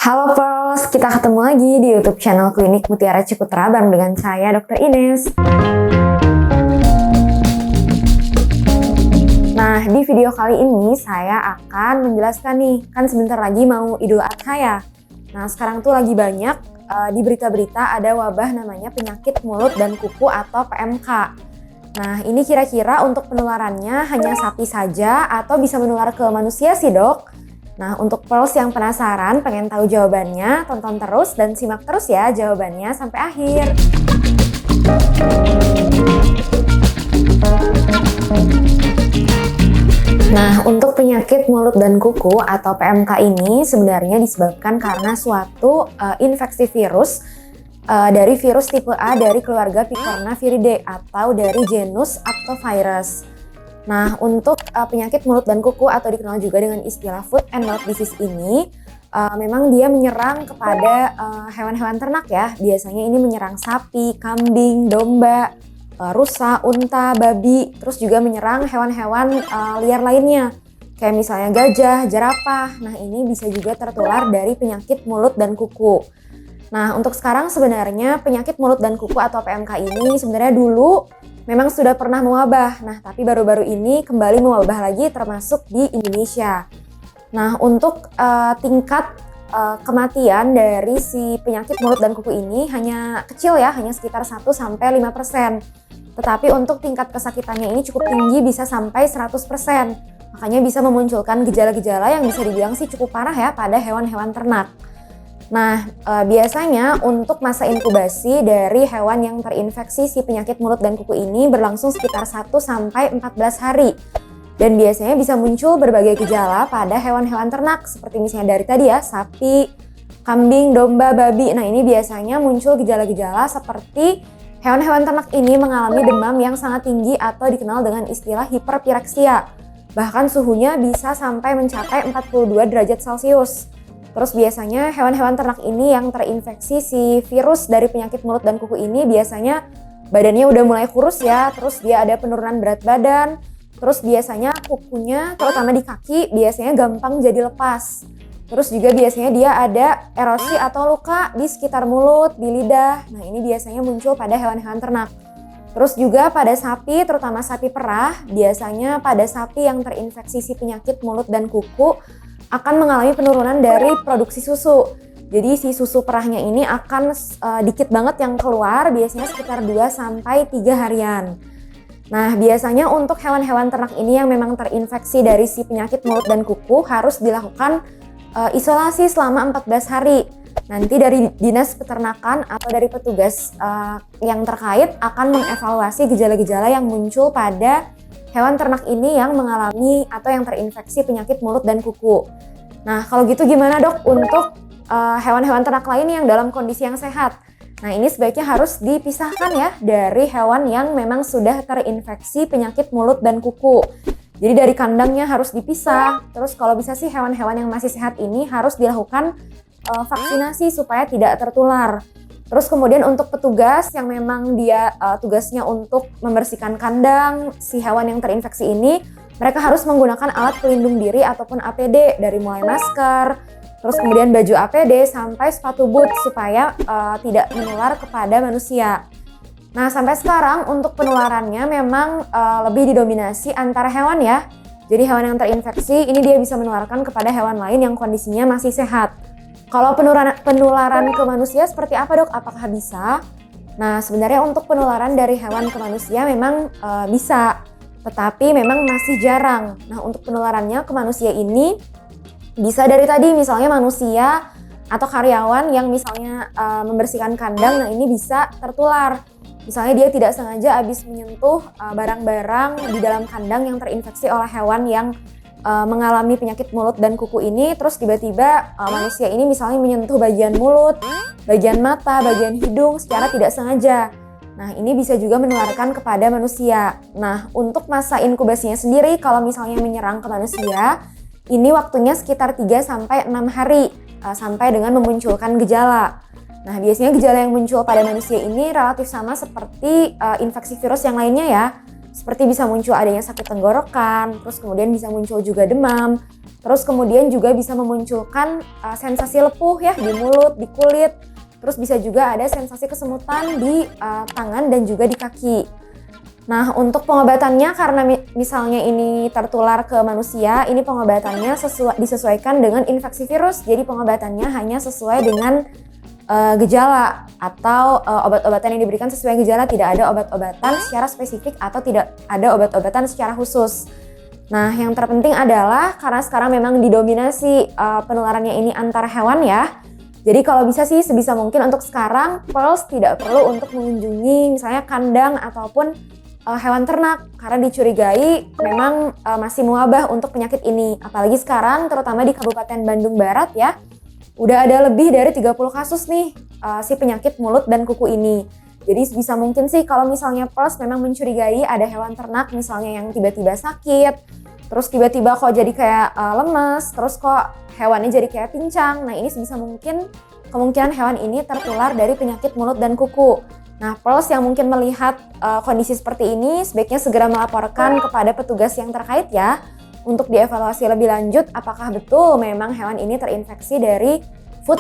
Halo Pros, kita ketemu lagi di YouTube channel Klinik Mutiara Ciputra bareng dengan saya Dr. Ines. Nah, di video kali ini saya akan menjelaskan nih, kan sebentar lagi mau Idul Adha ya. Nah, sekarang tuh lagi banyak di berita-berita ada wabah namanya penyakit mulut dan kuku atau PMK. Nah, ini kira-kira untuk penularannya hanya sapi saja atau bisa menular ke manusia sih dok? Nah, untuk Pros yang penasaran pengen tahu jawabannya, tonton terus dan simak terus ya jawabannya sampai akhir. Nah, untuk penyakit mulut dan kuku atau PMK ini sebenarnya disebabkan karena suatu infeksi virus dari virus tipe A dari keluarga Picornaviridae atau dari genus Aptovirus. Nah, untuk penyakit mulut dan kuku atau dikenal juga dengan istilah foot and mouth disease ini memang dia menyerang kepada hewan-hewan ternak ya. Biasanya ini menyerang sapi, kambing, domba, rusa, unta, babi, terus juga menyerang hewan-hewan liar lainnya. Kayak misalnya gajah, jerapah. Nah, ini bisa juga tertular dari penyakit mulut dan kuku. Nah, untuk sekarang sebenarnya penyakit mulut dan kuku atau PMK ini sebenarnya dulu memang sudah pernah mewabah. Nah, tapi baru-baru ini kembali mewabah lagi termasuk di Indonesia. Nah, untuk tingkat kematian dari si penyakit mulut dan kuku ini hanya kecil ya, hanya sekitar 1-5%. Tetapi untuk tingkat kesakitannya ini cukup tinggi, bisa sampai 100%. Makanya bisa memunculkan gejala-gejala yang bisa dibilang sih cukup parah ya pada hewan-hewan ternak. Nah, biasanya untuk masa inkubasi dari hewan yang terinfeksi si penyakit mulut dan kuku ini berlangsung sekitar 1-14 hari. Dan biasanya bisa muncul berbagai gejala pada hewan-hewan ternak seperti misalnya dari tadi ya, sapi, kambing, domba, babi. Nah, ini biasanya muncul gejala-gejala seperti hewan-hewan ternak ini mengalami demam yang sangat tinggi atau dikenal dengan istilah hiperpireksia. Bahkan suhunya bisa sampai mencapai 42 derajat Celcius. Terus biasanya hewan-hewan ternak ini yang terinfeksi si virus dari penyakit mulut dan kuku ini biasanya badannya udah mulai kurus ya, terus dia ada penurunan berat badan, terus biasanya kukunya terutama di kaki biasanya gampang jadi lepas. Terus juga biasanya dia ada erosi atau luka di sekitar mulut, di lidah. Nah, ini biasanya muncul pada hewan-hewan ternak. Terus juga pada sapi, terutama sapi perah, biasanya pada sapi yang terinfeksi si penyakit mulut dan kuku akan mengalami penurunan dari produksi susu. Jadi si susu perahnya ini akan dikit banget yang keluar, biasanya sekitar 2-3 harian. Nah, biasanya untuk hewan-hewan ternak ini yang memang terinfeksi dari si penyakit mulut dan kuku harus dilakukan isolasi selama 14 hari. Nanti dari Dinas Peternakan atau dari petugas yang terkait akan mengevaluasi gejala-gejala yang muncul pada hewan ternak ini yang mengalami atau yang terinfeksi penyakit mulut dan kuku. Nah, kalau gitu gimana dok untuk hewan-hewan ternak lain yang dalam kondisi yang sehat? Nah, ini sebaiknya harus dipisahkan ya dari hewan yang memang sudah terinfeksi penyakit mulut dan kuku. Jadi dari kandangnya harus dipisah. Terus kalau bisa sih hewan-hewan yang masih sehat ini harus dilakukan vaksinasi supaya tidak tertular. Terus kemudian untuk petugas yang memang dia tugasnya untuk membersihkan kandang si hewan yang terinfeksi ini, mereka harus menggunakan alat pelindung diri ataupun APD dari mulai masker, terus kemudian baju APD sampai sepatu boot supaya tidak menular kepada manusia. Nah, sampai sekarang untuk penularannya memang lebih didominasi antara hewan ya. Jadi hewan yang terinfeksi ini dia bisa menularkan kepada hewan lain yang kondisinya masih sehat. Kalau penularan ke manusia seperti apa dok? Apakah bisa? Nah, sebenarnya untuk penularan dari hewan ke manusia memang bisa, tetapi memang masih jarang. Nah, untuk penularannya ke manusia ini bisa dari tadi misalnya manusia atau karyawan yang misalnya membersihkan kandang, nah ini bisa tertular. Misalnya dia tidak sengaja habis menyentuh barang-barang di dalam kandang yang terinfeksi oleh hewan yang mengalami penyakit mulut dan kuku ini, terus tiba-tiba manusia ini misalnya menyentuh bagian mulut, bagian mata, bagian hidung secara tidak sengaja. Nah, ini bisa juga menularkan kepada manusia. Nah, untuk masa inkubasinya sendiri kalau misalnya menyerang ke manusia, ini waktunya sekitar 3-6 hari sampai dengan memunculkan gejala. Nah, biasanya gejala yang muncul pada manusia ini relatif sama seperti infeksi virus yang lainnya ya. Seperti bisa muncul adanya sakit tenggorokan, terus kemudian bisa muncul juga demam, terus kemudian juga bisa memunculkan sensasi lepuh ya di mulut, di kulit, terus bisa juga ada sensasi kesemutan di tangan dan juga di kaki. Nah, untuk pengobatannya karena misalnya ini tertular ke manusia, ini pengobatannya disesuaikan dengan infeksi virus. Jadi pengobatannya hanya sesuai dengan gejala atau obat-obatan yang diberikan sesuai gejala, tidak ada obat-obatan secara spesifik atau tidak ada obat-obatan secara khusus. Nah, yang terpenting adalah karena sekarang memang didominasi penularannya ini antar hewan ya. Jadi kalau bisa sih sebisa mungkin untuk sekarang Pearls tidak perlu untuk mengunjungi misalnya kandang ataupun hewan ternak karena dicurigai memang masih mewabah untuk penyakit ini. Apalagi sekarang terutama di Kabupaten Bandung Barat ya. Udah ada lebih dari 30 kasus nih si penyakit mulut dan kuku ini. Jadi bisa mungkin sih kalau misalnya Pearls memang mencurigai ada hewan ternak misalnya yang tiba-tiba sakit, terus tiba-tiba kok jadi kayak lemes, terus kok hewannya jadi kayak pincang. Nah ini sebisa mungkin kemungkinan hewan ini tertular dari penyakit mulut dan kuku. Nah Pearls yang mungkin melihat kondisi seperti ini sebaiknya segera melaporkan kepada petugas yang terkait ya, untuk dievaluasi lebih lanjut apakah betul memang hewan ini terinfeksi dari foot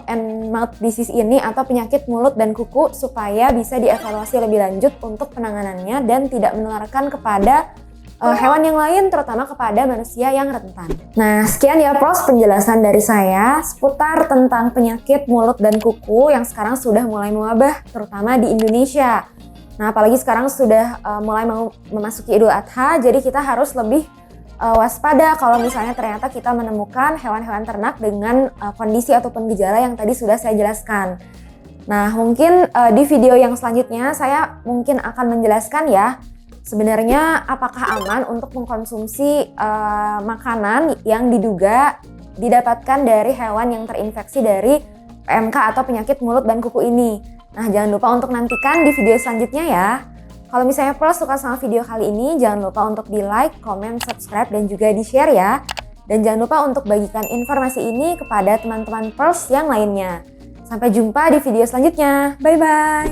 and mouth disease ini atau penyakit mulut dan kuku supaya bisa dievaluasi lebih lanjut untuk penanganannya dan tidak menularkan kepada hewan yang lain terutama kepada manusia yang rentan. Nah sekian ya Pros penjelasan dari saya seputar tentang penyakit mulut dan kuku yang sekarang sudah mulai mewabah terutama di Indonesia. Nah apalagi sekarang sudah mulai memasuki Idul Adha, jadi kita harus lebih waspada kalau misalnya ternyata kita menemukan hewan-hewan ternak dengan kondisi ataupun gejala yang tadi sudah saya jelaskan. Nah mungkin di video yang selanjutnya saya mungkin akan menjelaskan ya sebenarnya apakah aman untuk mengkonsumsi makanan yang diduga didapatkan dari hewan yang terinfeksi dari PMK atau penyakit mulut dan kuku ini. Nah jangan lupa untuk nantikan di video selanjutnya ya. Kalau misalnya Pearls suka sama video kali ini, jangan lupa untuk di like, comment, subscribe, dan juga di share ya. Dan jangan lupa untuk bagikan informasi ini kepada teman-teman Pearls yang lainnya. Sampai jumpa di video selanjutnya. Bye-bye!